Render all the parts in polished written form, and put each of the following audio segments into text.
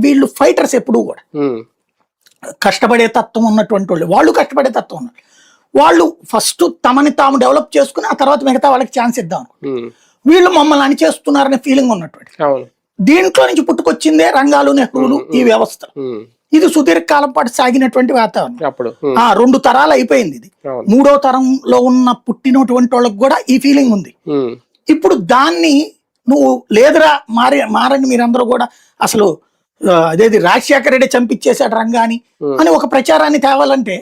వీళ్ళు ఫైటర్స్ ఎప్పుడు కూడా కష్టపడే తత్వం ఉన్నటువంటి వాళ్ళు కష్టపడే తత్వం ఉన్నారు. వాళ్ళు ఫస్ట్ తమని తాము డెవలప్ చేసుకుని ఆ తర్వాత మిగతా వాళ్ళకి ఛాన్స్ ఇద్దాం. వీళ్ళు మమ్మల్ని అని చేస్తున్నారనే ఫీలింగ్ ఉన్నటువంటి దీంట్లో నుంచి పుట్టుకొచ్చిందే రంగాలు, నెహ్రూలు, ఈ వ్యవస్థ. ఇది సుదీర్ఘకాలం పాటు సాగినటువంటి వాతావరణం. 2 తరాలు అయిపోయింది. ఇది 3వ తరంలో ఉన్న పుట్టినటువంటి వాళ్ళకి కూడా ఈ ఫీలింగ్ ఉంది. ఇప్పుడు దాన్ని నువ్వు లేదురా మారండి మీరందరూ కూడా, అసలు అదేది రాజశేఖర రెడ్డి చంపించేశాడు రంగాని అని ఒక ప్రచారాన్ని తేవాలంటే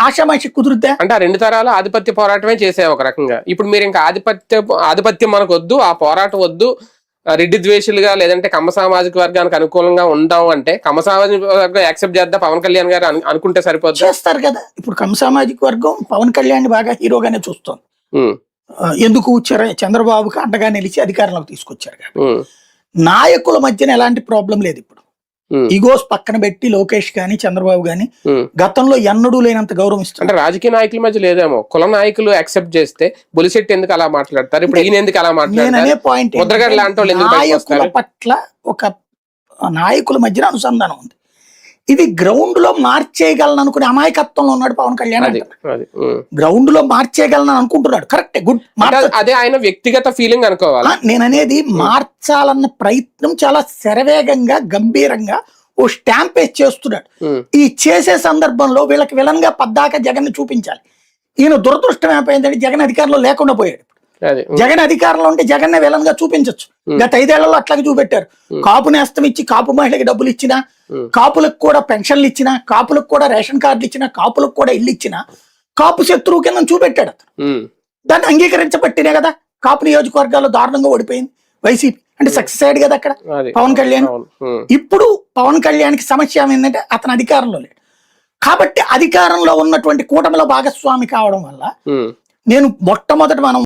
ఆషామాషి కుదురుద్దా? అంటే 2 తరాలు ఆధిపత్య పోరాటమే చేసే ఒక రకంగా. ఇప్పుడు మీరు ఇంకా ఆధిపత్యం మనకు వద్దు, ఆ పోరాటం వద్దు, రెడ్డి ద్వేషులుగా లేదంటే కమ్మ సామాజిక వర్గానికి అనుకూలంగా ఉందాం అంటే కమ్మ సామాజిక వర్గం యాక్సెప్ట్ చేద్దాం పవన్ కళ్యాణ్ గారు అనుకుంటే సరిపోతుంది. చేస్తారు కదా. ఇప్పుడు కమ్మ సామాజిక వర్గం పవన్ కళ్యాణ్ బాగా హీరోగానే చూస్తోంది. ఎందుకు చంద్రబాబుకి అండగా నిలిచి అధికారంలోకి తీసుకొచ్చారు కాబట్టి నాయకుల మధ్యన ఎలాంటి ప్రాబ్లం లేదు. ఇప్పుడు ఈగోస్ పక్కన పెట్టి లోకేష్ గాని చంద్రబాబు గాని గతంలో ఎన్నడూ లేనంత గౌరవం ఇస్తారు. అంటే రాజకీయ నాయకుల మధ్య లేదేమో, కుల నాయకులు యాక్సెప్ట్ చేస్తే బొలిశెట్టి ఎందుకు అలా మాట్లాడతారు, ఇప్పుడు ఈయన ఎందుకు అలా మాట్లాడతారు, పాయింట్ నాయకుల పట్ల ఒక నాయకుల మధ్యన అనుసంధానం ఉంది. ఇది గ్రౌండ్ లో మార్చేయగలను అనుకునే అమాయకత్వంలో ఉన్నాడు పవన్ కళ్యాణ్. గ్రౌండ్ లో మార్చేయగలను అనుకుంటున్నాడు. Correct, good. అదే ఆయన వ్యక్తిగత ఫీలింగ్ అనుకోవాలి. నేననేది మార్చాలన్న ప్రయత్నం చాలా శరవేగంగా గంభీరంగా ఓ స్టాంప్ వేసి చేస్తున్నాడు. ఈ చేసే సందర్భంలో వీళ్ళకి విలన్ గా పద్దాక జగన్ ని చూపించాలి. ఈయన దురదృష్టం ఏమైందంటే జగన్ అధికారంలో లేకుండా పోయాడు. జగన్ అధికారంలో ఉంటే జగన్ విలన్ గా చూపించచ్చు. గత 5 ఏళ్లలో అట్లాగే చూపెట్టారు. కాపు నేస్తం ఇచ్చి కాపు మహిళకి డబ్బులు ఇచ్చినా, కాపులకు కూడా పెన్షన్లు ఇచ్చినా, కాపులకు కూడా రేషన్ కార్డులు ఇచ్చినా, కాపులకు కూడా ఇల్లు ఇచ్చినా కాపు శత్రువు కింద చూపెట్టాడు అతను. దాన్ని అంగీకరించబట్టినే కదా కాపు నియోజకవర్గాల్లో దారుణంగా ఓడిపోయింది వైసీపీ. అంటే సక్సెస్ అయ్యాడు కదా అక్కడ పవన్ కళ్యాణ్. ఇప్పుడు పవన్ కళ్యాణ్కి సమస్య ఏంటంటే అతను అధికారంలో లేడు కాబట్టి అధికారంలో ఉన్నటువంటి కూటమిలో భాగస్వామి కావడం వల్ల నేను మొట్టమొదటి మనం